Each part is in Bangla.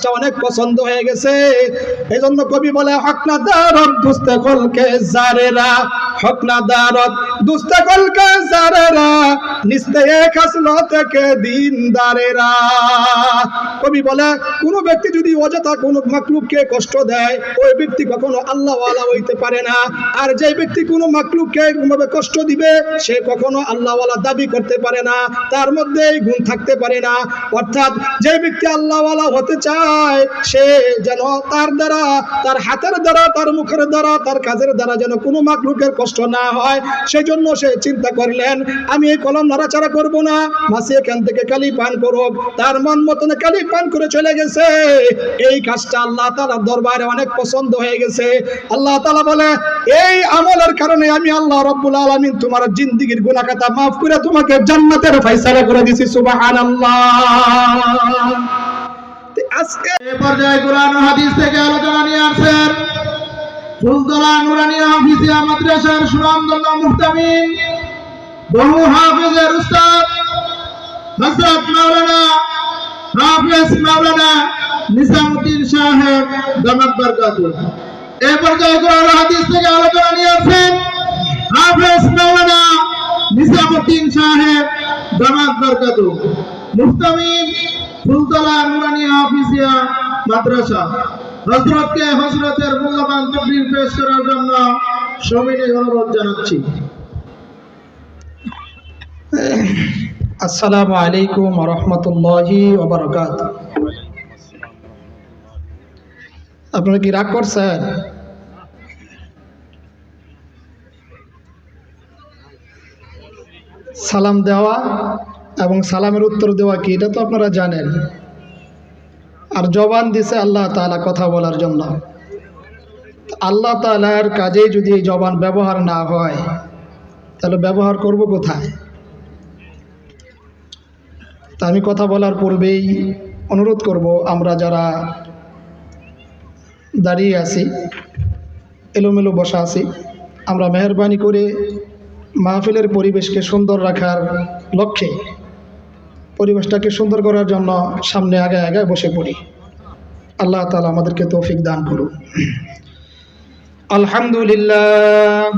কাজটা অনেক পছন্দ হয়ে গেছে। এই জন্য কবি বলে হক না দারত দুস্তে কলকে জারেরা, হক না দারত দুস্তে কলকে জারেরা, নিস্তে খাসলতে কে দিনদারেরা। কবি বলে কোন ব্যক্তি যদি অযথা কোন মাখলুককে কষ্ট দেয় ওই ব্যক্তি কখনো আল্লাহ ওয়ালা হইতে পারে না। আর যে ব্যক্তি কোন মাখলুককে কোনোভাবে কষ্ট দিবে সে কখনো আল্লাহ ওয়ালা দাবি করতে পারে না, তার মধ্যে এই গুণ থাকতে পারে না। অর্থাৎ যে ব্যক্তি আল্লাহ ওয়ালা হতে চায় সে যেন তার দ্বারা, তার হাতের দ্বারা, তার মুখের দ্বারা, তার কাজের দ্বারা যেন কোনো মাখলুকের কষ্ট না হয়। সেই জন্য সে চিন্তা করলেন আমি এই কলম নাড়াচাড়া করব না, মাসি এখান থেকে কালি পান করুক। তার মন মতন কালি পান করে চলে গেছে। এই কাজটা আল্লাহ তাআলার দরবারে অনেক পছন্দ হয়ে গেছে। আল্লাহ তাআলা বলে এই আমলের কারণে আমি আল্লাহ রাব্বুল আলামিন তোমার জিন্দেগীর গুনাহ খাতা maaf করে তোমাকে জান্নাতের ফয়সালা করে দিয়েছি। সুবহানাল্লাহ। আজকে এই পর্যায়ে কোরআন ও হাদিস থেকে আলোচনা নিয়ে আসেন ফুলতলা নুরানিয়া হাফিজিয়া মাদ্রাসার সুনামধন্য মুহতামিম বহু হাফেজের উস্তাদ হযরত মাওলানা হাফেজ মাওলানা নিজামউদ্দিন সাহেব দামাত বরকাতুহ। এই পর্যায়ে কোরআন ও হাদিস থেকে আলোচনা নিয়ে আসেন হাফেজ মাওলানা নিজামউদ্দিন সাহেব দামাত বরকাতুহ, মুহতামিম ফুলতলা নুরানিয়া হাফিজিয়া মাদ্রাসা। হযরতকে হযরতের মূল্যবান তাকরীর পেশ করার জন্য সবিনয় অনুরোধ জানাচ্ছি। আসসালামু আলাইকুম ওয়া রাহমাতুল্লাহি ওয়া বারাকাতুহু। আপনারা কি রাগ করছেন? সালাম দেওয়া এবং সালামের উত্তর দেওয়া কি এটা তো আপনারা জানেন। আর জবান দিছে আল্লাহ তাআলা কথা বলার জন্য। আল্লাহ তাআলার কাজে যদি এই জবান ব্যবহার না হয় তাহলে ব্যবহার করব কোথায়? তা আমি কথা বলার পূর্বেই অনুরোধ করব আমরা যারা দাঁড়িয়ে আছি, এলোমেলো বসা আছি, আমরা মেহেরবানি করে মাহফিলের পরিবেশকে সুন্দর রাখার লক্ষ্যে পরিবেশটাকে সুন্দর করার জন্য সামনে আগে আগে বসে পড়ি। আল্লাহ তাআলা আমাদেরকে তৌফিক দান করুন। আলহামদুলিল্লাহ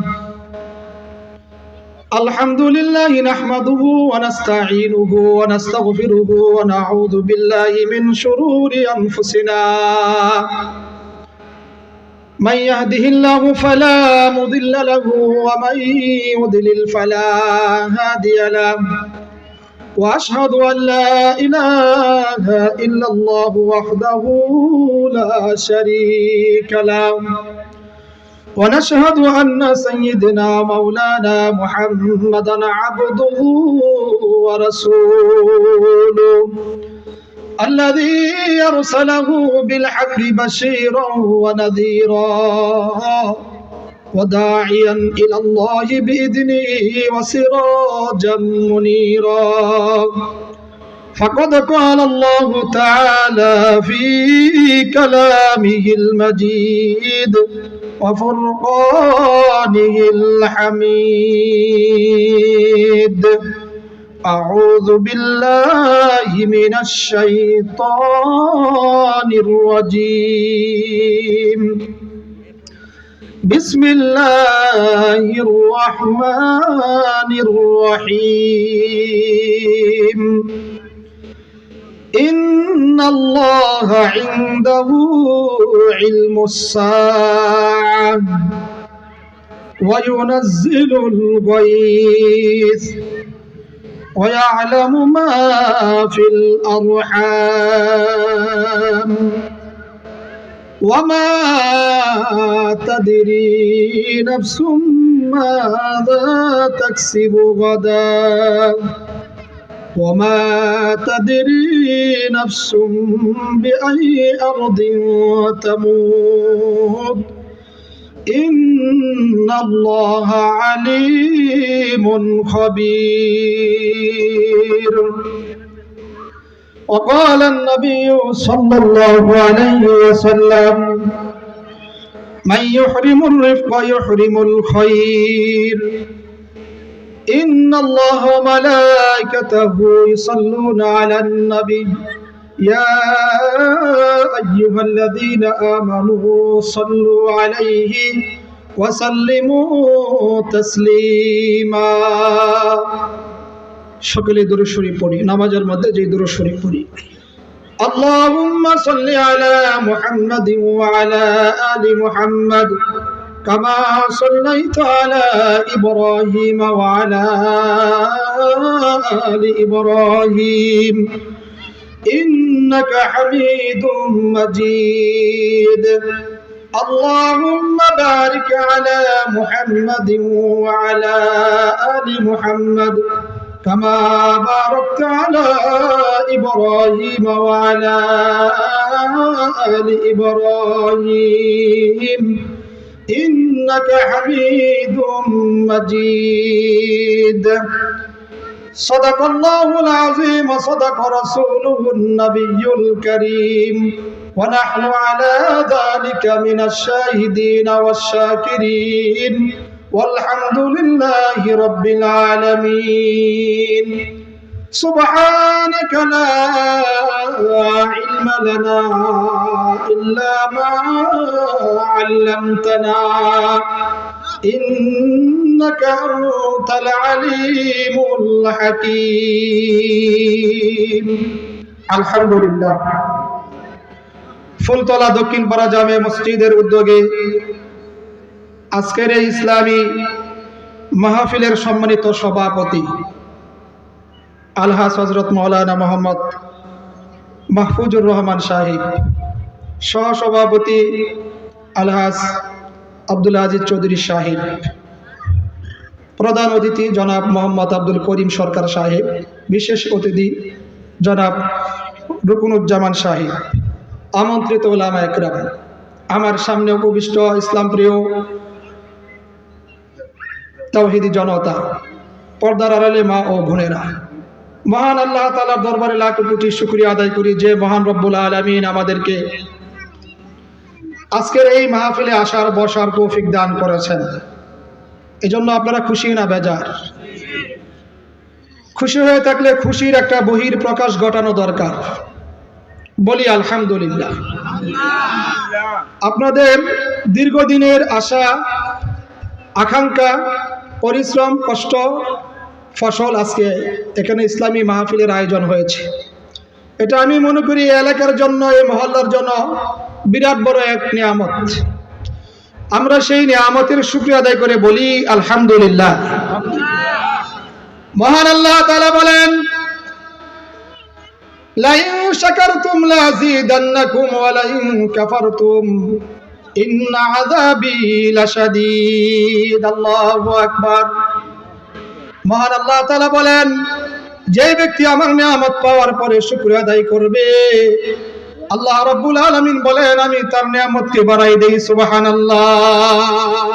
আলহামদুলিল্লাহ নাহমাদুহু ওয়া নাস্তাঈনুহু ওয়া নাস্তাগফিরুহু ওয়া নাউযু বিল্লাহি মিন শুরুরি আনফুসিনা। من يهده الله فلا مضل له ومن يضلل فلا هادي له وأشهد أن لا إله إلا الله وحده لا شريك له ونشهد أن سيدنا مولانا محمدا عبده ورسوله الذي أرسله بالحق بشيرا ونذيرا وداعيا إلى الله بإذنه وسراجا منيرا. فقد قال الله تعالى في كلامه المجيد وفرقانه الحميد. أعوذ بالله من الشيطان الرجيم. بسم الله الرحمن الرحيم. إن الله عنده علم الساعة وينزل الغيث ويعلم ما في الأرحام وما تدري نفس ماذا تكسب غدا وما تدري نفس بأي أرض تموت إن الله عليم خبير. وقال النبي صلى الله عليه وسلم من يحرم الرفق يحرم الخير إن الله وملائكته يصلون على النبي يا أيها الذين آمنوا صلوا عليه وسلموا تسليما সকলে দুরূদ শরীফ পড়ি নামাজের মধ্যে যে দুরূদ শরীফ পড়ি اللهم صل على محمد وعلى آل محمد كما صليت على إبراهيم وعلى آل إبراهيم إنك حميد مجيد اللهم بارك على محمد وعلى آل محمد كما باركت على إبراهيم وعلى آل إبراهيم إنك حميد مجيد صدق الله العظيم وصدق رسوله النبي الكريم ونحن على ذلك من الشاهدين والشاكرين والحمد لله رب العالمين سبحانك لا علم لنا إلا ما علمتنا إنك أنت العليم الحكيم الحمد لله ফুলতলা দক্ষিণ পাড়া জামে মসজিদের উদ্যোগে আজকের এই ইসলামী মাহফিলের সম্মানিত সভাপতি আলহাজ হযরত মাওলানা মোহাম্মদ মাহফুজুর রহমান সাহেব, সহসভাপতি আলহাজ আব্দুল আজিজ চৌধুরী সাহেব, প্রধান অতিথি জনাব মোহাম্মদ আব্দুল করিম সরকার সাহেব, বিশেষ অতিথি জনাব রুকনুজ্জামান সাহেব, আমন্ত্রিত উলামা একরাম, আমার সামনে উপবিষ্ট ইসলাম প্রিয় তাওহীদি জনতা, পর্দার আড়ালে মা ও বোনেরা, মহান আল্লাহ তাআলার দরবারে লাখ কোটি শুকরিয়া আদায় করি যে মহান রব্বুল আলামিন আমাদেরকে আজকের এই মাহফিলে আসার বসার তৌফিক দান করেছেন। এজন্য আপনারা খুশি না বেজার? খুশি হয়ে থাকলে খুশির একটা বহির প্রকাশ ঘটানো দরকার। বলি আলহামদুলিল্লাহ। আপনাদের দীর্ঘদিনের আশা আকাঙ্ক্ষা পরিশ্রম কষ্ট ফসল আজকে এখানে ইসলামী মাহফিলের আয়োজন হয়েছে। এটা আমি মনে করি এই এলাকার জন্য, এই মহল্লার জন্য বিরাট বড় এক নিয়ামত। আমরা সেই নিয়ামতের শুকরিয়া আদায় করে বলি আলহামদুলিল্লাহ। মহান আল্লাহ তাআলা বলেন, লাইন শাকারতুম লাযীদান্নাকুম ওয়া লাইন কাফারতুম ইন্না আযাবি লাশাদীদ। আল্লাহু আকবার। মহান আল্লাহ তাআলা বলেন, যে ব্যক্তি আমার নিয়ামত পাওয়ার পরে শুকরিয়া আদায় করবে, আল্লাহ রাব্বুল আলামিন বলেন আমি তার নিয়ামতকে বাড়াই দেই। সুবহানাল্লাহ।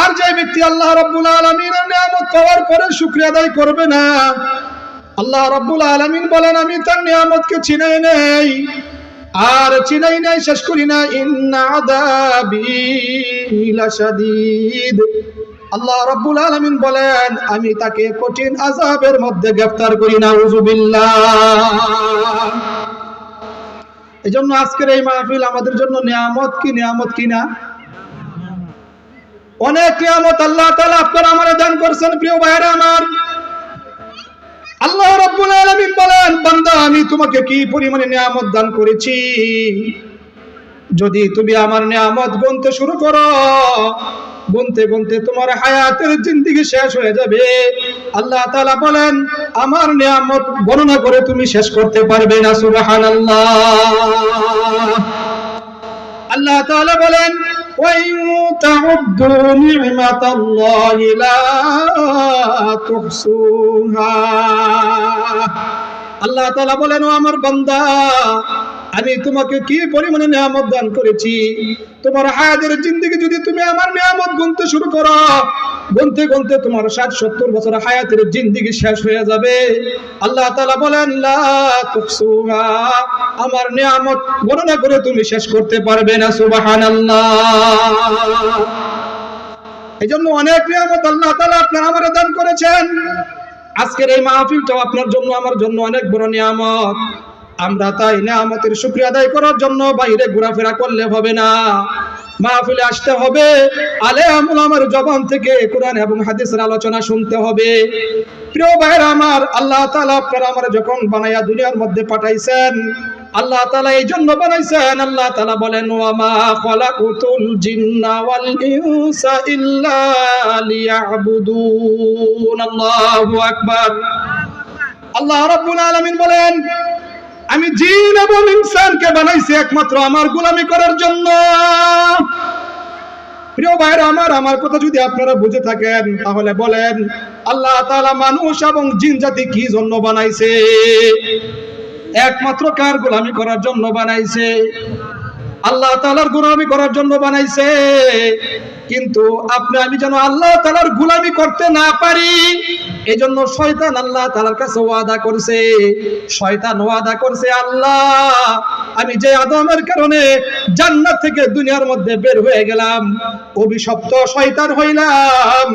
আর যে ব্যক্তি আল্লাহ রাব্বুল আলামিনের নিয়ামত পাওয়ার পরে শুকরিয়া আদায় করবে না, আল্লাহ রাব্বুল আলামিন বলেন আমি তার নিয়ামতকে চিনাই নাই। আর চিনাই নাই শেষ করি না, ইন্না আযাবি লাশাদীদ। আল্লাহ রাব্বুল আলামিন বলেন আমি তাকে কঠিন আযাবের মধ্যে গ্রেফতার করি। নাউযুবিল্লাহ। এজন্য আজকের এই মাহফিল আমাদের জন্য নিয়ামত কি নিয়ামত কিনা? অনেক নিয়ামত আল্লাহ তাআলা আপনারা আমারে দান করেছেন। প্রিয় ভাইরা আমার, আল্লাহ রাব্বুল আলামিন বলেন বান্দা আমি তোমাকে কি পরিমাণে নিয়ামত দান করেছি, যদি তুমি আমার নিয়ামত গুনতে শুরু করো, গুনতে গুনতে তোমার হায়াতের জিন্দেগি শেষ হয়ে যাবে। আল্লাহ তাআলা বলেন আমার নিয়ামত গণনা করে তুমি শেষ করতে পারবে না। সুবহানাল্লাহ। আল্লাহ তাআলা বলেন ওয়া ইন তাউদ্দু নি'মাতাল্লাহি লা তুহসুহা। আল্লাহ তাআলা বলেন ও আমার বান্দা আমি তোমাকে কি পরিমাণে নিয়ামত দান করেছি, তোমার হায়াতের জিন্দেগি যদি তুমি আমার নিয়ামত গুনতে শুরু করো, গুনতে গুনতে তোমার 60-70 বছর হায়াতের জিন্দেগি শেষ হয়ে যাবে। আল্লাহ তাআলা বলেন লা তুহসুহা, আমার নিয়ামত গণনা করে তুমি শেষ করতে পারবে না। সুবহানাল্লাহ। এইজন্য অনেক নিয়ামত আল্লাহ তাআলা আপনার আমারে দান করেছেন। আজকের এই মাহফিলটাও আপনার জন্য আমার জন্য অনেক বড় নিয়ামত। আমরা তাই নিয়ামতের শুকরিয়া আদায় করার জন্য বাইরে ঘোরাফেরা করলে হবে না, মাহফিলে আসতে হবে, আলেম ওলামার জবান থেকে কোরআন এবং হাদিসের আলোচনা শুনতে হবে। প্রিয় ভাইরা আমার, আল্লাহ তাআলা আপনারা আমার যখন বানায়া দুনিয়ার মধ্যে পাঠাইছেন, আল্লাহ তাআলা এই জন্য বানাইছেন। আল্লাহ তাআলা বলেন, ওয়া মা খালাকুতুল জিন্না ওয়াল ইনসা ইল্লা লিয়াবুদুন। আল্লাহু আকবার। আল্লাহ রাব্বুল আলামিন বলেন, আমি জিন এবং ইনসানকে বানাইছি একমাত্র আমার গোলামি করার জন্য। প্রিয় ভাইরা আমার কথা যদি আপনারা বুঝে থাকেন তাহলে বলেন, আল্লাহ তাআলা মানুষ এবং জিন জাতি কি জন্য বানাইছে? একমাত্র কার গোলামি করার জন্য বানাইছে? আল্লাহ তাআলার গোলামি করার জন্য বানাইছে। কিন্তু আপনি আমি যেন আল্লাহ তাআলার গোলামি করতে না পারি, এজন্য শয়তান আল্লাহ তাআলার কাছে ওয়াদা করছে। শয়তান ওয়াদা করছে, আল্লাহ আমি যে আদমের কারণে জান্নাত থেকে দুনিয়ার মধ্যে বের হয়ে গেলাম, অভিশপ্ত শয়তান হইলাম,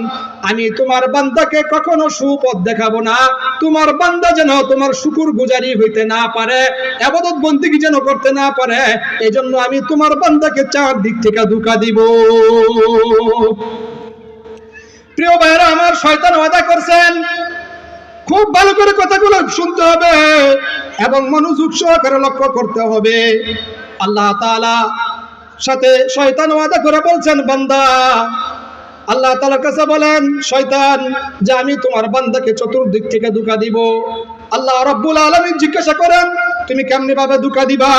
আমি তোমার বান্দাকে কখনো সুপথ দেখাবো না। তোমার বান্দা যেন তোমার শুকরগুজারি হইতে না পারে, ইবাদত বন্দেগী যেন করতে না পারে, এজন্য আমি তোমার বান্দাকে চার দিক থেকে ধোঁকা দিব। প্রিয় ভাইরা আমার, শয়তান ওয়াদা করছেন। খুব ভালো করে কথাগুলো শুনতে হবে এবং মনোযোগ সহকারে লক্ষ্য করতে হবে। আল্লাহ তাআলা সাথে শয়তান ওয়াদা করে বলছেন, বান্দা, আল্লাহ তাআলার কাছে বলেন শয়তান যে আমি তোমার বান্দাকে চতুর্দিক থেকে ধোঁকা দিব। আল্লাহ রাব্বুল আলামিন জিজ্ঞাসা করেন, তুমি কেমনে ভাবে ধোঁকা দিবা?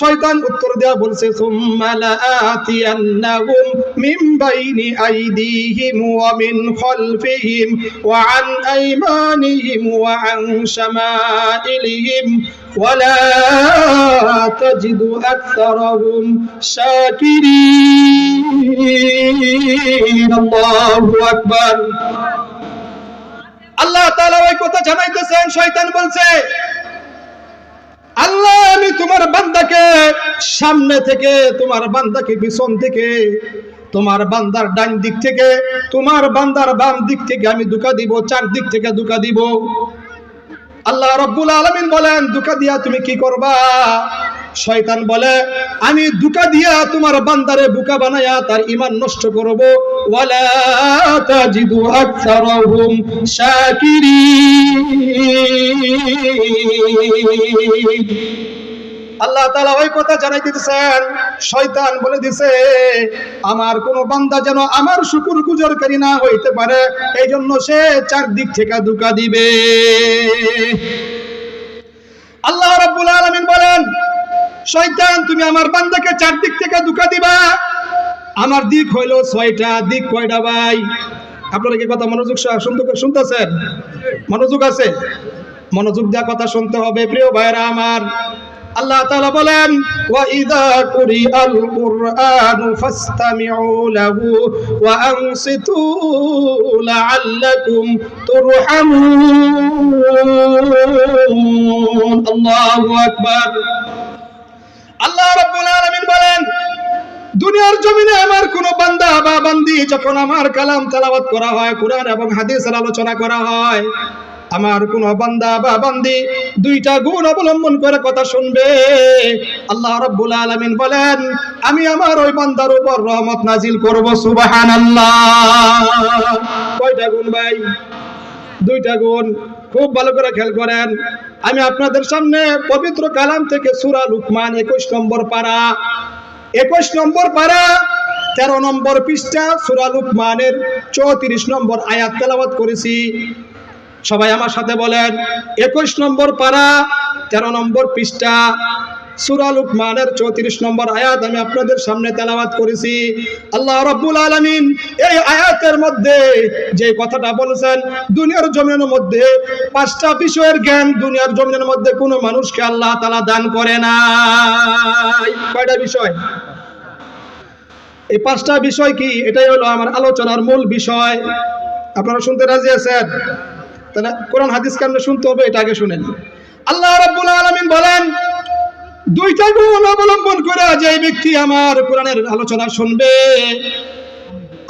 শয়তান উত্তর দেয়া বলছে, সুম্মা লাআতিয়ান্নাহুম মিন বাইনি আইদিহিম ওয়া মিন খালফিহিম ওয়া আন আইমানিহিম ওয়া আন শামাইলিহিম ওয়া লা তাজিদু আকসারাহুম শাকিরিন। আল্লাহু আকবার। আল্লাহ তাআলা ওই কথা জানাইতেছেন। শয়তান বলছে, আল্লাহ আমি তোমার বান্দাকে সামনে থেকে, তোমার বান্দাকে পিছন থেকে, তোমার বান্দার ডান দিক থেকে, তোমার বান্দার বাম দিক থেকে আমি ধোঁকা দিব, চার দিক থেকে ধোঁকা দিব। আল্লাহ রাব্বুল আলামিন বলেন, ধোঁকা দিয়া তুমি কি করবা? শয়তান বলে, আমি ধোঁকা দিয়া তোমার বান্দারে বোকা বানায়া তার ঈমান নষ্ট করব। ওয়ালা তাজিদু আকসারাহুম শাকিরিন। আল্লাহ তাআলা ওই কথা জানাই দিতেছেন। শয়তান বলে দিছে, আমার কোন বান্দা যেন আমার শুকরগুজারকারী না হইতে পারে, এই জন্য সে চারদিক থেকে ধোঁকা দিবে। আল্লাহ রাব্বুল আলামিন বলেন, শয়তান তুমি আমার বান্দাকে চারদিক থেকে ধোঁকা দিবা। আমার দিক হইল 6টা। দিক কয়টা ভাই? আপনারা কি কথা মনোযোগ শুনতেছেন? মনোযোগ আছে? মনোযোগ দিয়ে কথা শুনতে হবে প্রিয় ভাইরা আমার। আল্লাহ তাআলা বলেন, ওয়া ইযা কুরিআল কুরআনু ফাসতামিউ লাহু ওয়া আনসিতু লাআল্লাকুম তুরহামুন। আল্লাহু আকবার। আল্লাহ রাব্বুল আলামিন বলেন, দুনিয়ার জমিনে আমার কোন বান্দা বা বান্দি যখন আমার কালাম তেলাওয়াত করা হয়, কোরআন এবং হাদিসের আলোচনা করা হয়, আমার কোন বান্দা বা বান্দি দুইটা গুণ অবলম্বন করে কথা শুনবে, আল্লাহ রাব্বুল আলামিন বলেন আমি আমার ওই বান্দার উপর রহমত নাজিল করব। সুবহানাল্লাহ। কয়টা গুণ ভাই? দুইটা গুণ। খুব ভালো করে খেয়াল করেন। আমি আপনাদের সামনে পবিত্র কালাম থেকে সূরা লুকমান 21 নম্বর পারা, 21 নম্বর পারা 13 নম্বর পৃষ্ঠা সূরা লুকমানের 34 নম্বর আয়াত তেলাওয়াত করেছি। সবাই আমার সাথে বলেন, 21 নম্বর পারা 13 নম্বর পৃষ্ঠা সূরা লুকমানের 34 নম্বর আয়াত আমি আপনাদের সামনে তেলাওয়াত করেছি। আল্লাহ রাব্বুল আলামিন এই আয়াতের মধ্যে যে কথাটা বলেছেন, দুনিয়ার জমিনের মধ্যে 5টা বিষয়ের জ্ঞান দুনিয়ার জমিনের মধ্যে কোনো মানুষকে আল্লাহ তাআলা দান করে না। কয়টা বিষয়? এই 5টা বিষয় কি? এটাই হলো আমার আলোচনার মূল বিষয়। আপনারা শুনতে রাজি আছেন? তাহলে কোরআন হাদিস কেমনে শুনতে হবে এটা আগে শুনেন। আল্লাহ রাব্বুল আলামিন বলেন, দুইটা গুণ অবলম্বন করে যে ব্যক্তি আমার কোরআনের আলোচনা শুনবে,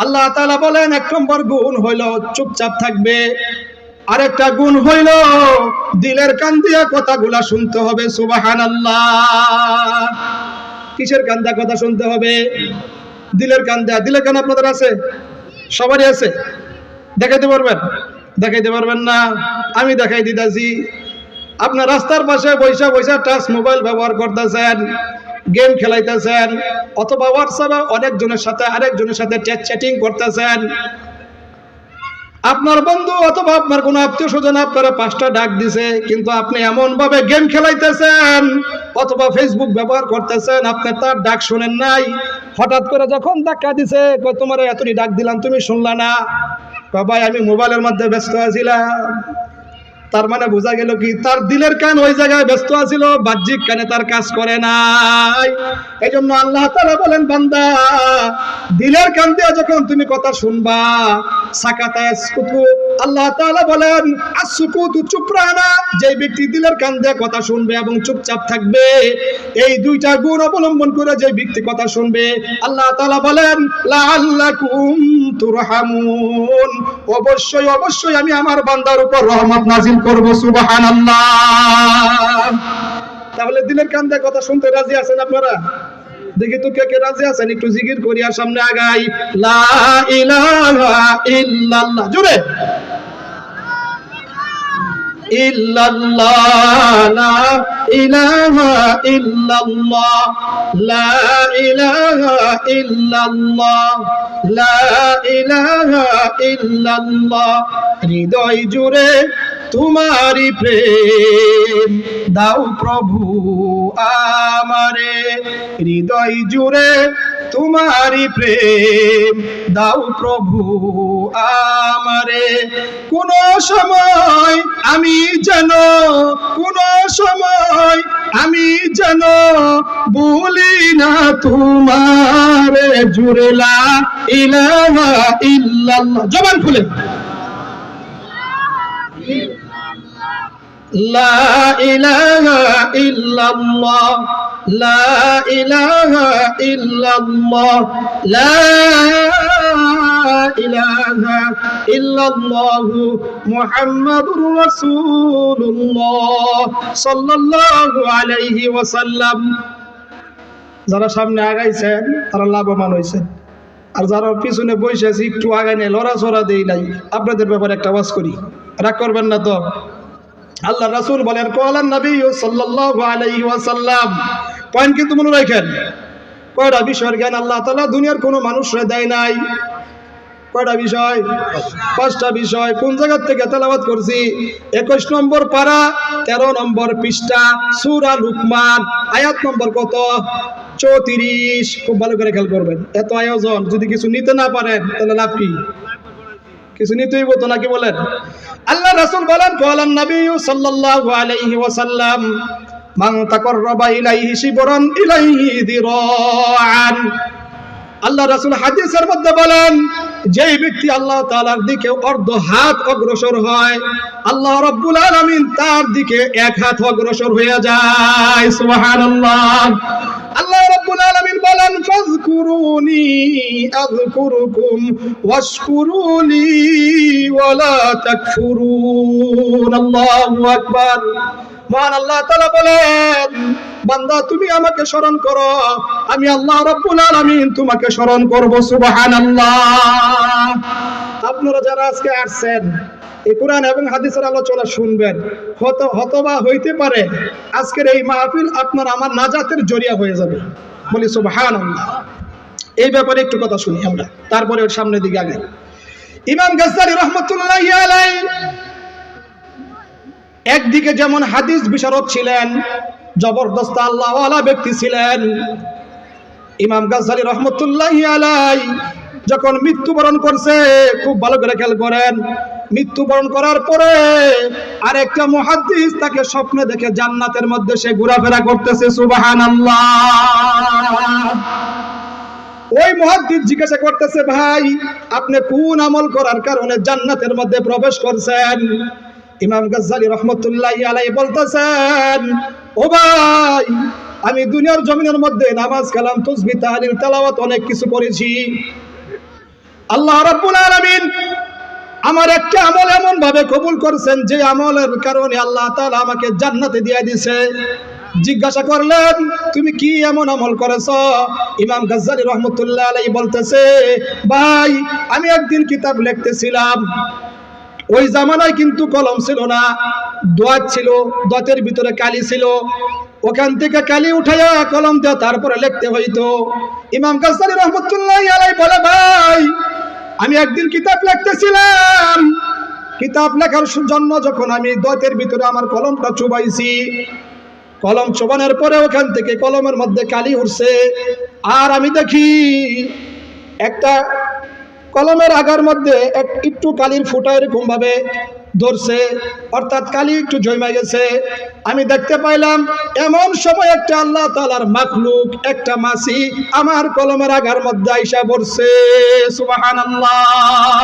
আল্লাহ তাআলা বলেন 1 নম্বর গুণ হইল চুপচাপ থাকবে। আরেকটা গুণ হইল দিলের কান দিয়া কথাগুলা শুনতে হবে। সুবহানাল্লাহ। কিসের কান দিয়া কথা শুনতে হবে? দিলের কান দিয়া। দিলের কান আপনাদের আছে? সবারই আছে? দেখাইতে পারবেন? দেখাইতে পারবেন না? আমি দেখাই দিতেছি। আপনার রাস্তার পাশে বৈশা বৈশা টাচ মোবাইল ব্যবহার করতেছেন, গেম খেলাইতেছেন, অথবা হোয়াটসঅ্যাপে আরেকজনের সাথে চ্যাটিং করতেছেন। আপনার বন্ধু অথবা আপনার কোনো আত্মীয় স্বজন আপনারা 5টা ডাক দিছে, কিন্তু আপনি এমন ভাবে গেম খেলাইতেছেন অথবা ফেসবুক ব্যবহার করতেছেন, আপনি তার ডাক শুনেন নাই। হঠাৎ করে যখন ধাক্কা দিছে, তোমার এতটি ডাক দিলাম তুমি শুনলা না? ভাই আমি মোবাইলের মধ্যে ব্যস্ত আছিলাম। তার মানে বোঝা গেল কি, তার দিলের কান ওই জায়গায় ব্যস্ত আছিল, বাহ্যিক কানে তার কাজ করে নাই। এই জন্য আল্লাহ তাআলা বলেন, বান্দা দিলের কান দিয়ে যখন তুমি কথা শুনবা, সাকাতা ইয়াসকুতু, আল্লাহ তাআলা বলেন আসকুতু, চুপ রানা, যে ব্যক্তি দিলের কান দিয়ে কথা শুনবে এবং চুপচাপ থাকবে, এই দুইটা গুণ অবলম্বন করে যে ব্যক্তি কথা শুনবে, আল্লাহ তাআলা বলেন লাআল্লাকুম তুরহামুন, অবশ্যই অবশ্যই আমি আমার বান্দার উপর রহমত নাযিল করব। সুবহানাল্লাহ। তাহলে দিলের কান দিয়ে কথা শুনতে রাজি আছেন আপনারা? দেখি তো কে কে রাজি আছেন, একটু জিকির করি আর সামনে আগাই। লা ইলাহা ইল্লাল্লাহ, জোরে ইল্লাল্লাহ, লা ইলাহা ইল্লাল্লাহ, লা ইলাহা ইল্লাল্লাহ, লা ইলাহা ইল্লাল্লাহ। হৃদয় জুড়ে তোমারি প্রেম দাও প্রভু আমারে, হৃদয় জুড়ে তোমারি প্রেম দাও প্রভু আমারে। কোন সময় আমি যেন, কোন সময় আমি যেন ভুলি না তোমারে, জুড়ে লা ইলাহা ইল্লাল্লাহ, জবান খুলে লা ইলাহা ইল্লাল্লাহ, লা ইলাহা ইল্লাল্লাহ, লা ইলাহা ইল্লাল্লাহ মুহাম্মাদুর রাসূলুল্লাহ সাল্লাল্লাহু আলাইহি ওয়াসাল্লাম। যারা সামনে আগাইছেন তারা লাভবান হয়েছেন, আর যারা পিছনে বসে আছে একটু আগায় নেই, লড়াচড়া দেই নাই, আপনাদের ব্যাপারে একটা ওয়াজ করি, রাগ করবেন না তো? আল্লাহ রাসূল বলেন, ক্বালান নবী সাল্লাল্লাহু আলাইহি ওয়াসাল্লাম, পয়েন্ট কিন্তু মনে রাখেন, কয়টা বিষয়ের জ্ঞান আল্লাহ তাআলা দুনিয়ার কোনো মানুষরে দেয় নাই। কয়টা বিষয়? 5টা বিষয়। কোন জায়গা থেকে তেলাওয়াত করছি? 21 নম্বর পারা, 13 নম্বর পৃষ্ঠা, সূরা লুকমান, আয়াত নম্বর কত? 34। খুব ভালো করে খেয়াল করবেন। এত আয়োজন, যদি কিছু নিতে না পারেন তাহলে লাভ কি? কিছু নিতেই হতো নাকি বলেন? আল্লাহ রাসূল বলেন, ক্বালান নবী সাল্লাল্লাহু আলাইহি ওয়াসাল্লাম, মান তাকাররাবা ইলাইহি শিবরান ইলাইহি যিরাআন। আল্লাহ রাসূল হাদিসের মধ্যে বলেন, যেই ব্যক্তি আল্লাহ তাআলার দিকে অর্ধ হাত অগ্রসর হয়, আল্লাহ রাব্বুল আলামিন তার দিকে 1 হাত অগ্রসর হয়ে যায়। সুবহানাল্লাহ। আল্লাহ রাব্বুল আলামিন বলেন, ফাযকুরুনি আযকুরুকুম ওয়াশকুরুলি ওয়ালা তাকফুরুন। আল্লাহু আকবার। মহান আল্লাহ তাআলা বলেন, বান্দা তুমি আমাকে স্মরণ করো, আমি আল্লাহ রাব্বুল আলামিন তোমাকে স্মরণ করব। সুবহানাল্লাহ। আপনারা যারা আজকে আসছেন এই কোরআন এবং হাদিসের আলোচনা শুনবেন, হতবা হইতে পারে আজকের এই মাহফিল আপনার আমার নাজাতের জরিয়া হয়ে যাবে। বলি সুবহানাল্লাহ। এই ব্যাপারে একটু কথা শুনি আমরা, তারপরে ওর সামনের দিকে আগে। ইমাম গাজ্জালী রাহমাতুল্লাহি আলাইহি একদিকে যেমন হাদিস বিশারদ ছিলেন, জবরদস্ত আল্লাহওয়ালা ব্যক্তি ছিলেন, ইমাম গাজ্জালী রাহমাতুল্লাহি আলাইহি যখন মৃত্যুবরণ করছে, খুব ভালো করে খেয়াল করেন, মৃত্যুবরণ করার পরে আরেকটা মুহাদ্দিস তাকে স্বপ্নে দেখে জান্নাতের মধ্যে সে ঘোরাফেরা করতেছে। সুবহানাল্লাহ। ওই মুহাদ্দিস জিজ্ঞাসা করতেছে, ভাই আপনি কোন আমল করার কারণে জান্নাতের মধ্যে প্রবেশ করছেন? ইমাম গাজ্জালী রাহমাতুল্লাহি আলাইহি বলতেছেন, ও ভাই আমি দুনিয়ার জমিনের মধ্যে নামাজ কালাম তাসবিহ তাহলিল তেলাওয়াত অনেক কিছু করেছি। আল্লাহ রাব্বুল আলামিন আমার একটা আমল এমন ভাবে কবুল করেছেন যে আমলের কারণে আল্লাহ তাআলা আমাকে জান্নাতে দিয়ে দিয়েছে। জিজ্ঞাসা করলেন, তুমি কি এমন আমল করেছো? ইমাম গাজ্জালী রহমতুল্লাহ আলাইহি বলতেছে, ভাই আমি একদিন কিতাব লিখতেছিলাম, ওই জামানায় কিন্তু কলম ছিল না, দোয়াত ছিল, দোয়াতের ভিতরে কালি ছিল, ওখান থেকে কালি উঠাইয়া কলম দিয়ে তারপরে লিখতে হইতো। ইমাম গাজ্জালী রহমতুল্লাহ আলাইহি বলে, ভাই আমি একদিন কিতাব লিখতেছিলাম, কিতাব লেখার জন্য যখন আমি দোয়াতের ভিতরে আমার কলমটা চুবাইছি, কলম চোবানোর পরে ওখান থেকে কলমের মধ্যে কালি উঠছে, আর আমি দেখি একটা কলমের আগার মধ্যে একটু কালির ফুটা এরকম ভাবে ধরছে, অর্থাৎ কালি একটু জমে গেছে। আমি দেখতে পাইলাম এমন সময় একটা আল্লাহ তাআলার মাখলুক, একটা মাছি আমার কলমের আগার মধ্যে আইসা পড়ছে। সুবহানাল্লাহ।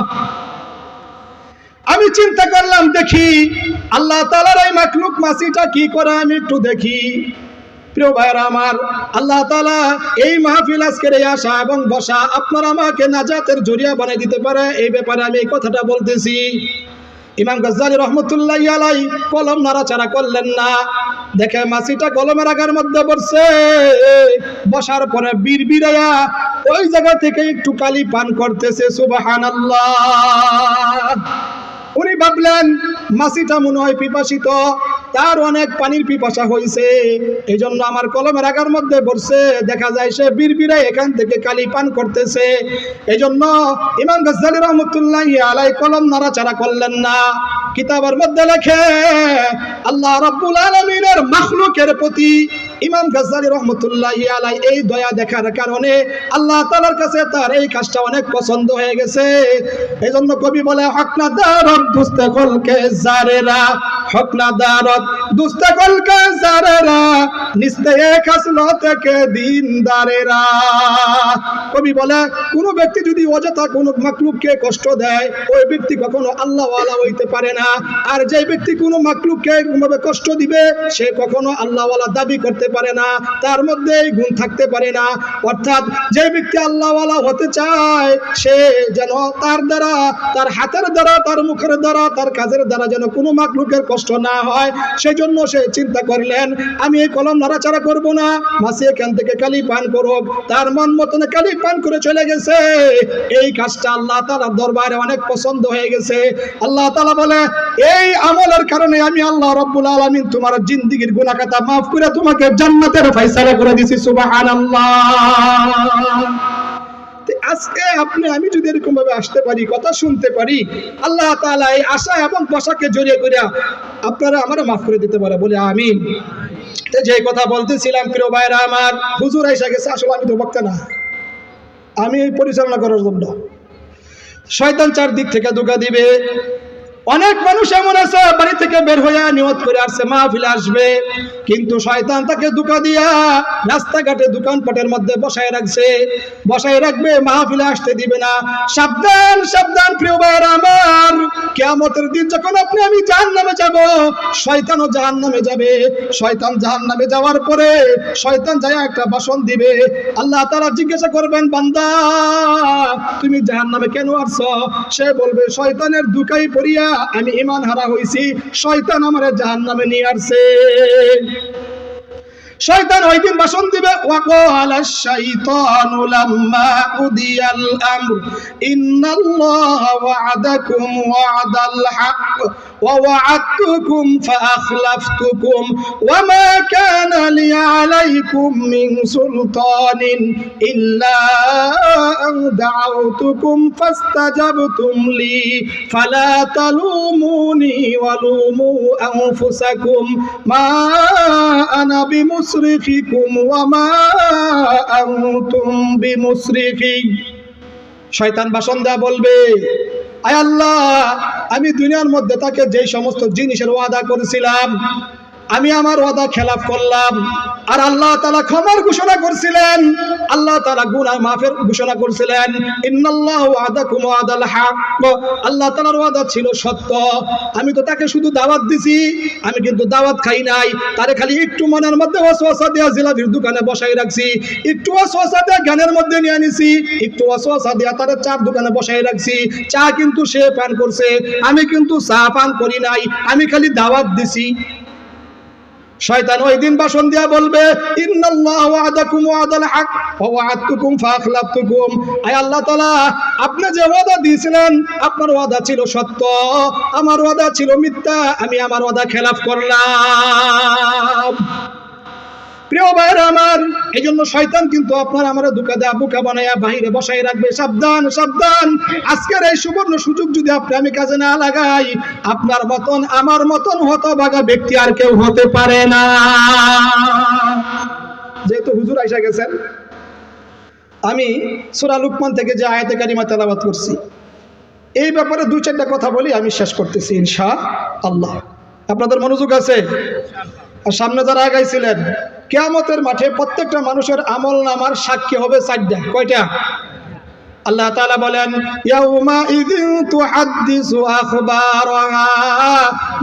আমি চিন্তা করলাম, দেখি আল্লাহ তাআলার এই মাখলুক মাছিটা কি করে, আমি একটু দেখি। প্রিয় ভাইরা আমার, আল্লাহ তাআলা এই মাহফিল আজকের এই আসা এবং বসা আপনার আমাকে নাজাতের জরিয়া বানিয়ে দিতে পারে, এই ব্যাপারে আমি এই কথাটা বলতেছি। ইমাম গাজ্জালী রহমতুল্লাহ আলাইহি কলম নাড়াচাড়া করলেন না, দেখে মাছিটা কলমের আগার মধ্যে বসছে, বসার পরে বিড়বিড়াইয়া ওই জায়গা থেকে একটু কালি পান করতেছে। সুবহানাল্লাহ। উনি ভাবলেন মাছিটা মনে হয় পিপাসিত, তার অনেক পানির পিপাসা হয়েছে, এই জন্য আমার কলমের আগার মধ্যে বসছে। দেখা যায় সে বিড়বিড়ায় এখান থেকে কালি পান করতেছে। এই জন্য ইমাম গাজ্জালী রহমতুল্লাহি আলাইহি কলম নাড়াচাড়া করলেন না। কিতাবের মধ্যে লেখে, আল্লাহ রাব্বুল আলামিনের মাখলুকের প্রতি ইমাম গাজ্জালী রহমতুল্লাহি আলাইহি এই দয়া দেখার কারণে আল্লাহ তাআলার কাছে তার এই কাজটা অনেক পছন্দ হয়ে গেছে। এই জন্য কবি বলে, হক না দারদ দুস্তে কলকে জারেরা, হক না দারদ দুস্তে কলকে জারেরা, নিস্তে খাসলো থেকে দিনদারেরা। কবি বলে, কোন ব্যক্তি যদি অযথা কোন মাখলুককে কষ্ট দেয়, ওই ব্যক্তি কখনো আল্লাহ ওয়ালা হইতে পারে না। আর যে ব্যক্তি কোন মাখলুককে এরকমভাবে কষ্ট দিবে, সে কখনো আল্লাহ ওয়ালা দাবি করতে পারে না, তার মধ্যে এই গুণ থাকতে পারে না। অর্থাৎ যে ব্যক্তি আল্লাহ ওয়ালা হতে চায়, সে যেন তার দ্বারা, তার হাতের দ্বারা, তার মুখের দ্বারা, তার কাজের দ্বারা যেন কোনো মাখলুকের কষ্ট না হয়, সেই জন্য সে চিন্তা করলেন, আমি এই কলম নাড়াচাড়া করব না, মাছি এখান থেকে কালি পান করুক। তার মন মতন কালি পান করে চলে গেছে। এই কাজটা আল্লাহ তাআলার দরবারে অনেক পছন্দ হয়ে গেছে। আল্লাহ তাআলা বলে, এই আমলের কারণে আমি আল্লাহ রাব্বুল আলামিন তোমার জিন্দেগীর গুনাহ খাতা মাফ করে তোমাকে জান্নাতের ফয়সালা করে দিয়েছি। সুবহানাল্লাহ। আজকে আপনি আমি যদি এরকম ভাবে আসতে পারি, কথা শুনতে পারি, আল্লাহ তাআলা এই আশা এবং বসাকে জড়িয়ে করিয়া আপনারা আমারে মাফ করে দিতে পারে, বলে আমিন। যে কথা বলতেছিলাম, প্রিয় ভাইরা আমার, হুজুর আইসা গেছে, আসলে আমি তো বক্তা না, আমি পরিচালনা করার জন্য। শয়তান চারদিক থেকে ধোঁকা দিবে। অনেক মানুষ এমন আছে বাড়ি থেকে বের হইয়া নিয়ত করে আসছে মাহফিলে আসবে, কিন্তু শয়তান তাকে ধোঁকা দিয়া রাস্তাঘাটে দোকানপাটের মধ্যে বসায় রাখছে, বসায় রাখবে, মাহফিলে আসতে দিবে না। সাবধান সাবধান প্রিয় ভাইরা আমার, কিয়ামতের দিন যখন আপনি আমি জাহান্নামে যাব, শয়তানও জাহান্নামে যাবে। শয়তান জাহান্নামে যাওয়ার পরে শয়তান যায় একটা ভাষণ দিবে। আল্লাহ তাআলা জিজ্ঞাসা করবেন, বান্দা তুমি জাহান্নামে কেন আসছো? সে বলবে, শয়তানের ধোঁকায় পড়িয়া আমি ঈমান হারা হইছি, শয়তান আমারে জাহান্নামে নিয়ে আসছে। শয়তান ওই দিন ভাষণ দিবে, ওয়াকালাশ শাইতানু লাম্মা কুদিয়াল আমর ইন্নাল্লাহা ওয়া'আদাকুম ওয়া'দাল হক ওয়া ওয়া'আদতুকুম ফাআখলাফতুকুম ওয়া মা কানা লি আলাইকুম মিন সুলতানিন ইল্লা আন দা'আউতুকুম ফাস্তাজাবতুম লি ফালা তালুমুনি ওয়া লুমু আনফুসাকুম মা আনা বিমুসরিখিকুম ওয়া মা আনতুম বিমুসরিখি। শয়তান ভাষণ দেয়া বলবে, আয় আল্লাহ, আমি দুনিয়ার মধ্যে তাকে যে সমস্ত জিনিসের ওয়াদা করেছিলাম, আমি আমার ওয়াদা খেলাফ করলাম, আর আল্লাহ তাআলা ক্ষমার ঘোষণা করছিলেন, আল্লাহ তাআলা গুনাহ মাফের ঘোষণা করছিলেন। ইন্নাল্লাহু ওয়াদাকুম ওয়াদাল হক, আল্লাহ তাআলার ওয়াদা ছিল সত্য। আমি তো তাকে শুধু দাওয়াত দিছি, আমি কিন্তু দাওয়াত খাই নাই। তারে খালি একটু মনের মধ্যে ওয়াসওয়াসা দিয়া জিলাপির দোকানে বসাই রাখছি, একটু ওয়াসওয়াসা দিয়া জ্ঞানের মধ্যে নিয়ে আনিছি, একটু ওয়াসওয়াসা দিয়া তারে চার দোকানে বসাই রাখছি। চা কিন্তু সে পান করছে, আমি কিন্তু চা পান করি নাই, আমি খালি দাওয়াত দিছি। শয়তান ওই দিন ভাষণ দিয়া বলবে, ইন্নাল্লাহু ওয়াদাকুম ওয়াদাল হক ওয়া ওয়া'আদতুকুম ফাআখলাফতুকুম। আয় আল্লাহ তাআলা, আপনি যে ওয়াদা দিয়েছিলেন আপনার ওয়াদা ছিল সত্য, আমার ওয়াদা ছিল মিথ্যা, আমি আমার ওয়াদা খেলাফ করলাম। প্রিয় ভাইরা আমার, এই জন্য শয়তান কিন্তু আপনার আমার ধোঁকা দেয়া বোকা বানায়া বাহিরে বসাই রাখবে। সাবধান সাবধান, আজকের এই সুবর্ণ সুযোগ যদি আমি কাজে না লাগাই, আপনার মতন আমার মতন হতভাগা ব্যক্তি আর কেউ হতে পারে না। যেহেতু হুজুর আইসা গেছেন, আমি সূরা লুকমান থেকে যে আয়াতে কারিমা তেলাওয়াত করছি, এই ব্যাপারে দুই চারটা কথা বলি, আমি শেষ করতেছি ইনশাআল্লাহ। আপনাদের মনোযোগ আছে? আর সামনে যারা আগাইছিলেন, কিয়ামতের মাঠে প্রত্যেকটা মানুষের আমল নামার সাক্ষী হবে চারটা। কয়টা? আল্লাহ তাআলা বলেন, ইয়াউমা ইযিন তুহাদ্দিসু আখবারাহা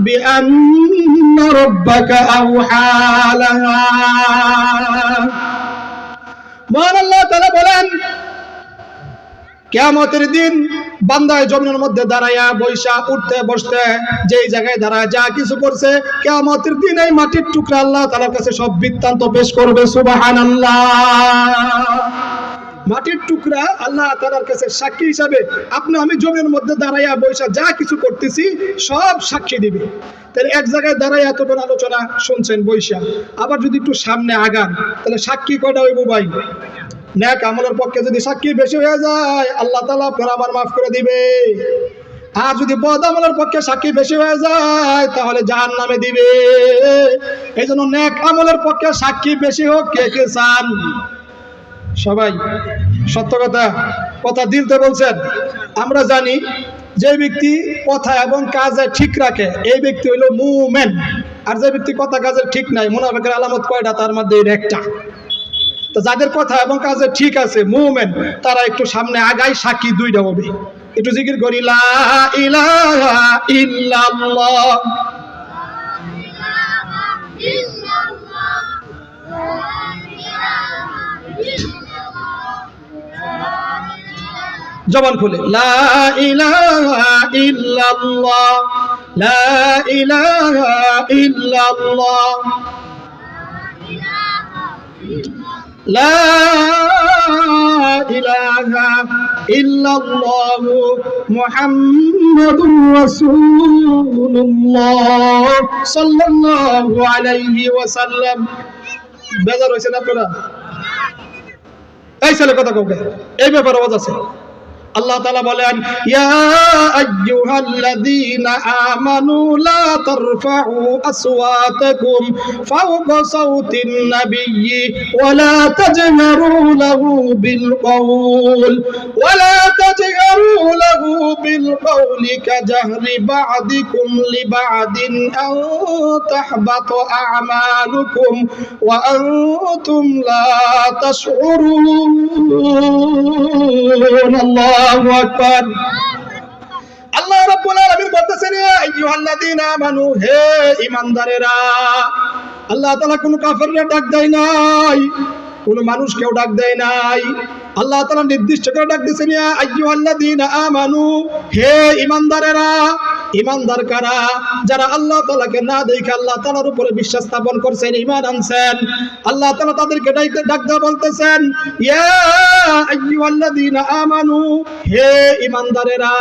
বিআন্না রাব্বাকা আওহা লাহা। মহান আল্লাহ তাআলা বলেন, কিয়ামতের দিন বান্দায় জমিনের মধ্যে দাঁড়ায়া বৈশা উঠতে বসতে যেই জায়গায় দাঁড়ায় যা কিছু করছে, কিয়ামতের দিন এই মাটির টুকরা আল্লাহ তাআলার কাছে সব বৃত্তান্ত পেশ করবে। সুবহানাল্লাহ। মাটির টুকরা আল্লাহ তাআলার কাছে সাক্ষী হিসাবে আপনি আমি জমির মধ্যে দাঁড়াইয়া বৈশা যা কিছু করতেছি সব সাক্ষী দিবে। তাহলে এক জায়গায় দাঁড়াইয়া এতক্ষণ আলোচনা শুনছেন বৈশা, আবার যদি একটু সামনে আগান তাহলে সাক্ষী কয়টা হইব ভাই? নেক আমলের পক্ষে যদি সাক্ষী বেশি হয়ে যায়, আল্লাহ তাআলা আপনার আমার মাফ করে দিবে। আর যদি বদ আমলের পক্ষে সাক্ষী বেশি হয়ে যায়, তাহলে জাহান্নামে দিবে। এই জন্য নেক আমলের পক্ষে সাক্ষী বেশি হোক। কে কে চান? সবাই? সত্য কথা দিলতে বলছেন। আমরা জানি যে ব্যক্তি কথা এবং কাজে ঠিক রাখে এই ব্যক্তি হইল মুমিন, আর যে ব্যক্তি কথা কাজে ঠিক নাই, মুনাফিকের আলামত কয়টা? তার মধ্যে একটা। তো যাদের কথা এবং কাজে ঠিক আছে, মুমিন, তারা একটু সামনে আগাই, সাক্ষী দুইটা হবে। একটু জিকির করি, লা ইলাহা ইল্লাল্লাহ। জবান খুলে, লা ইলাহা ইল্লাল্লাহ, লা ইলাহা ইল্লাল্লাহ, লা ইলাহা ইল্লাল্লাহ মুহাম্মাদুর রাসূলুল্লাহ সাল্লাল্লাহু আলাইহি ওয়াসাল্লাম। বেজার হইছেন আপনারা? এই ছেলে কথা কওকে, এই ব্যাপারে ওয়াজ আছে। আল্লাহ তাআলা বলেন, ইয়া আইয়ুহাল্লাযীনা আমানু লা তারফাউ আসওয়াতাকুম ফাওকা সাওতিন নাবিয়্যি ওয়া লা তাজহারু লাহু বিল কওলি কাজাহরি বা'দিকুম লিবা'দিন আন তাহবাতা আ'মালুকুম ওয়া আনতুম লা তাশউরুন। আল্লাহু আকবার। আল্লাহ রাব্বুল আলামিন বলতেছেন, ইয়া আইয়ুহাল্লাযীনা আমানু, হে ঈমানদারেরা। আল্লাহ তাআলা কোন কাফেরকে ডাক দেয় নাই, কোন মানুষকেও ডাক দেয় নাই। আল্লাহ তাআলা নির্দিষ্ট করে ডাক দিয়েছেন, ইয়া আইয়ুহাল্লাযীনা আমানু, হে ঈমানদারেরা। ঈমানদার কারা? যারা আল্লাহ তাআলাকে না দেখে আল্লাহ তাআলার উপরে বিশ্বাস স্থাপন করছেন, ঈমান আনছেন। আল্লাহ তাআলা তাদেরকে ডাক দিয়ে বলতেছেন, ইয়া আইয়ুহাল্লাযীনা আমানু, হে ঈমানদারেরা,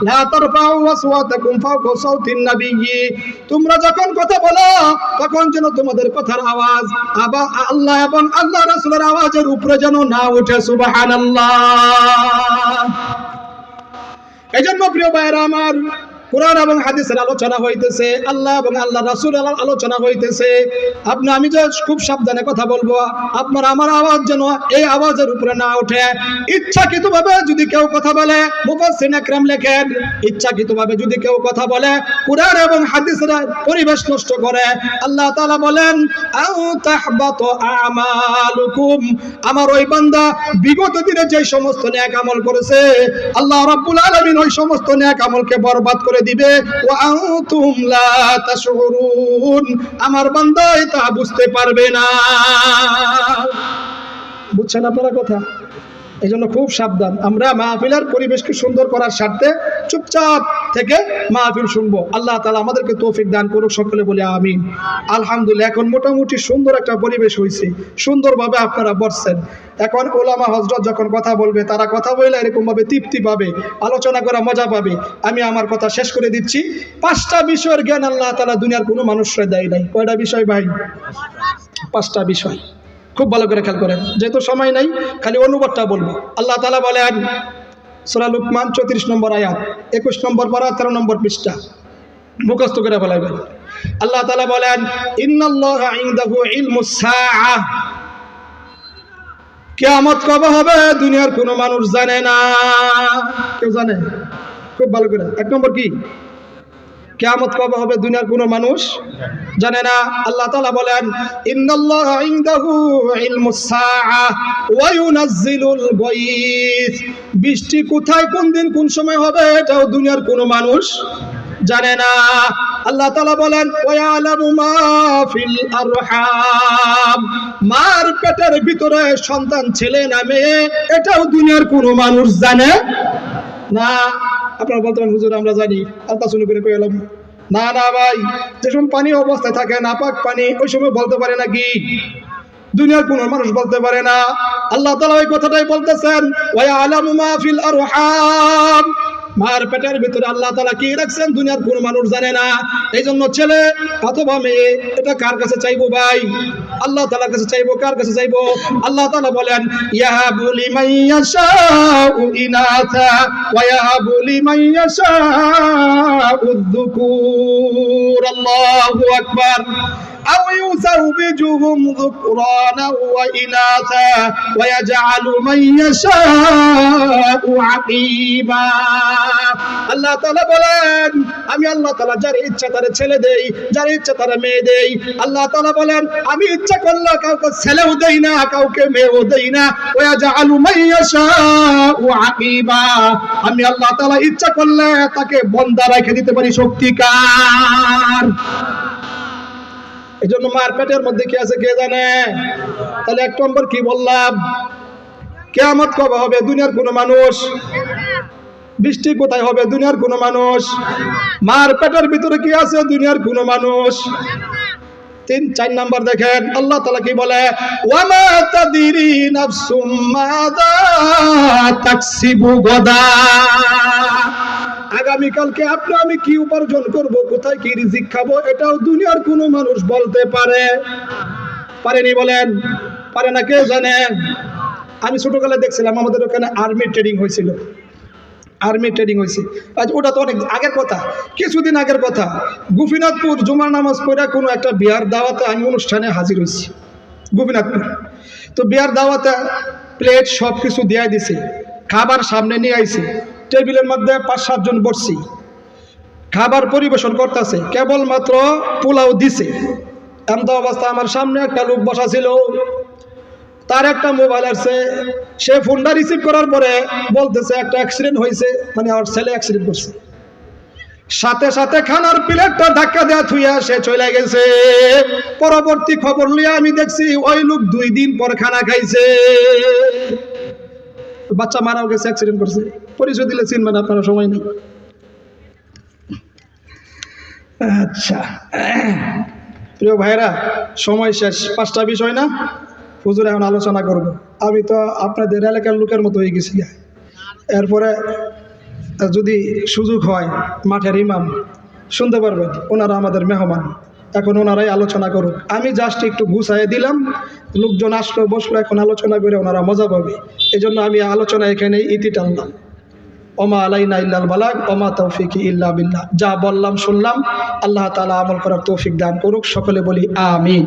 লা তারফাউ আসওয়াতাকুম ফাওকা সাওতিন নাবিয়্যি, তোমরা যখন কথা বলো তখন যেন তোমাদের কথার আওয়াজ আল্লাহ এবং আল্লাহ রাসূলের আওয়াজের উপরে যেন না ওঠে। সুবহানাল্লাহ। এজন্য প্রিয় ভাইরা আমার, কোরআন এবং হাদিসের আলোচনা হইতেছে, আল্লাহ এবং আল্লাহ রাসূল আলোচনা হইতেছে, আমি যে খুব সাবধানে কথা বলবো, আপনার আমার আওয়াজ যেন এই আওয়াজের উপরে না ওঠে। ইচ্ছাকৃতভাবে যদি কেউ কথা বলে, মুফাসসিরিন একরাম লেখেন, ইচ্ছাকৃতভাবে যদি কেউ কথা বলে, কোরআন এবং হাদিসের পরিবেশ নষ্ট করে, আল্লাহ তাআলা বলেন আও তাহবাতু আমালুকুম, আমার ওই বান্দা বিগত দিনে যে সমস্ত নেক আমল করেছে, আল্লাহ রাব্বুল আলামিন ওই সমস্ত নেক আমলকে বরবাদ করে দিবে। ওয়া আনতুম লা তাশউরুন, আমার বান্দা এটা বুঝতে পারবে না। বুঝছেন আপনারা কথা? এই জন্য খুব সাবধান। আমরা মাহফিলের পরিবেশকে সুন্দর করার স্বার্থে চুপচাপ থেকে মাহফিল শুনবো। আল্লাহ তাআলা আমাদেরকে তৌফিক দান করুক, সকলে বলি আমিন। আলহামদুলিল্লাহ, এখন মোটামুটি সুন্দর একটা পরিবেশ হয়েছে, সুন্দরভাবে আপনারা বসছেন। এখন ওলামা হযরত যখন কথা বলবে, তারা কথা বললে এরকম ভাবে তৃপ্তি পাবে, আলোচনা করা মজা পাবে। আমি আমার কথা শেষ করে দিচ্ছি। 5টা বিষয়ের জ্ঞান আল্লাহ তাআলা দুনিয়ার কোনো মানুষরে দেয় নাই। কয়টা বিষয় ভাই? 5টা বিষয়। খুব ভালো করে খেয়াল করেন, যেহেতু সময় নাই খালি অনুবাদটা বলবো। আল্লাহ তাআলা বলেন সূরা লুকমান 34 নম্বর আয়াত, 21 নম্বর পারা 13 নম্বর পৃষ্ঠা, মুখস্থ করে ফেলাবেন। আল্লাহ তাআলা বলেন ইন্নাল্লাহা ইনদাহু ইলমুস সাআহ, কিয়ামত কবে হবে দুনিয়ার কোনো মানুষ জানে না। কেউ জানে? খুব ভালো করে। 1 নম্বর কি? কিয়ামত কবে হবে দুনিয়ার কোনো মানুষ জানে না। আল্লাহ তাআলা বলেন ইন্নাল্লাহা ইনদাহু ইলমুস সাআহ ওয়া ইউনাজ্জিলুল গায়স, বৃষ্টি কোথায় কোন দিন কোন সময় হবে এটাও দুনিয়ার কোনো মানুষ জানে না। আল্লাহ তাআলা বলেন ওয়া ইয়ালামু মা ফিল আরহাম, মার পেটের ভিতরে সন্তান ছেলে না মেয়ে এটাও দুনিয়ার কোনো মানুষ জানে না। আপনারা বলতে পারেন হুজুর আমরা জানি, আল্লাহ শুনে করে কইলাম। না না ভাই, যে সময় পানি অবস্থায় থাকে নাপাক পানি, ওই সময় বলতে পারে নাকি? দুনিয়ার কোনো মানুষ বলতে পারে না। আল্লাহ তাআলা ওই কথাটাই বলতেছেন ওয়া ইয়ালামু মা ফিল আরহাম, মার পেটের ভিতরে আল্লাহ তাআলা কি রাখছেন দুনিয়ার কোনো মানুষ জানে না। এই জন্য ছেলে অথবা মেয়ে এটা কার কাছে চাইবো ভাই? আল্লাহ তাআলার কাছে চাইবো। কার কাছে চাইবো? আল্লাহ তাআলা বলেন ইয়াহাবু লিমান ইয়াশাউ ইনাসা ওয়া ইয়াহাবু লিমান ইয়াশাউ যুকুর। আল্লাহু আকবার। أو يزوجهم ذكرانا وإناثا ويجعل من يشاء عقيما। আল্লাহ তাআলা বলেন আমি আল্লাহ তাআলা যার ইচ্ছা তারে ছেলে দেই, যার ইচ্ছা তারে মেয়ে দেই। আল্লাহ তাআলা বলেন আমি ইচ্ছা করলে কাউকে ছেলেও দেই না, কাউকে মেয়েও দেই না। ওয়াজআলু মান ইয়াশাউ আকিবা, আমি আল্লাহ তাআলা ইচ্ছা করলে তাকে বন্দা রেখে দিতে পারি সত্যিকার। এই জন্য মার পেটের মধ্যে কি আছে কে জানে? তাহলে 1 নম্বর কি বললাম? কিয়ামত কবে হবে দুনিয়ার কোনো মানুষ, বৃষ্টি কোথায় হবে দুনিয়ার কোনো মানুষ, মার পেটের ভিতরে কি আছে দুনিয়ার কোনো মানুষ। 3-4 নাম্বার দেখেন আল্লাহ তাআলা কি বলে ওয়ামা তাদরি নাফসুম মাযা তাকসিবু গাদা, আগামীকালকে আপনি আমি কি উপার্জন করব, কোথায় কি রিজিক খাবো, এটাও দুনিয়ার কোনো মানুষ বলতে পারেনি? বলেন পারে না? কেউ জানে? আমি ছোটবেলায় দেখছিলাম আমাদের ওখানে আর্মি ট্রেনিং হয়েছিল, আর্মি ট্রেনিং হয়েছে। আজ ওটা তো অনেক আগের কথা, কিছুদিন আগের কথা। গোপীনাথপুর জুমার নামাজ পড়ে কোনো একটা বিয়ার দাওয়াতে আমি অনুষ্ঠানে হাজির হয়েছি গোপীনাথপুর। তো বিয়ার দাওয়াতে প্লেট সব কিছু দিয়ে দিছে, খাবার সামনে নিয়ে আইছে, টেবিলের মধ্যে 5-7 জন বসছি, খাবার পরিবেশন করতেছে, কেবলমাত্র পোলাও দিছে। এমন অবস্থা আমার সামনে একটা লোক বসা ছিল, তার একটা মোবাইল আসছে, সে ফোনটা রিসিভ করার পরে বলতেছে একটা অ্যাক্সিডেন্ট হয়েছে, মানে আমার ছেলে অ্যাক্সিডেন্ট করছে। সাথে সাথে খানার প্লেটটা ধাক্কা দেওয়া থুইয়া সে চলে গেছে। পরবর্তী খবর লিয়ে আমি দেখছি ওই লোক 2 দিন পর খানা খাইছে। বাচ্চা মারাও গেছে, অ্যাক্সিডেন্ট করছে। পরিচয় দিলে চিনবেন আপনারা, সময় নেই। আচ্ছা প্রিয় ভাইরা, সময় শেষ। 5টা বিষয় না হুজুর এখন আলোচনা করব। আমি তো আপনাদের এলাকার লোকের মতো হয়ে গেছি। এরপরে যদি সুযোগ হয় মাঠের ইমাম শুনতে পারবেন, ওনারা আমাদের মেহমান, এখন ওনারাই আলোচনা করুক। আমি জাস্ট একটু গুছাইয়ে দিলাম, লোকজন আসলো বসলো, এখন আলোচনা করে ওনারা মজা পাবে। এই জন্য আমি আলোচনা এখানেই ইতি টানলাম। ওমা আলাইনা ইল্লাল বালাগ ওমা তৌফিকি ইল্লা বিল্লাহ। যা বললাম শুনলাম, আল্লাহ তাআলা আমল করার তৌফিক দান করুক। সকলে বলি আমিন।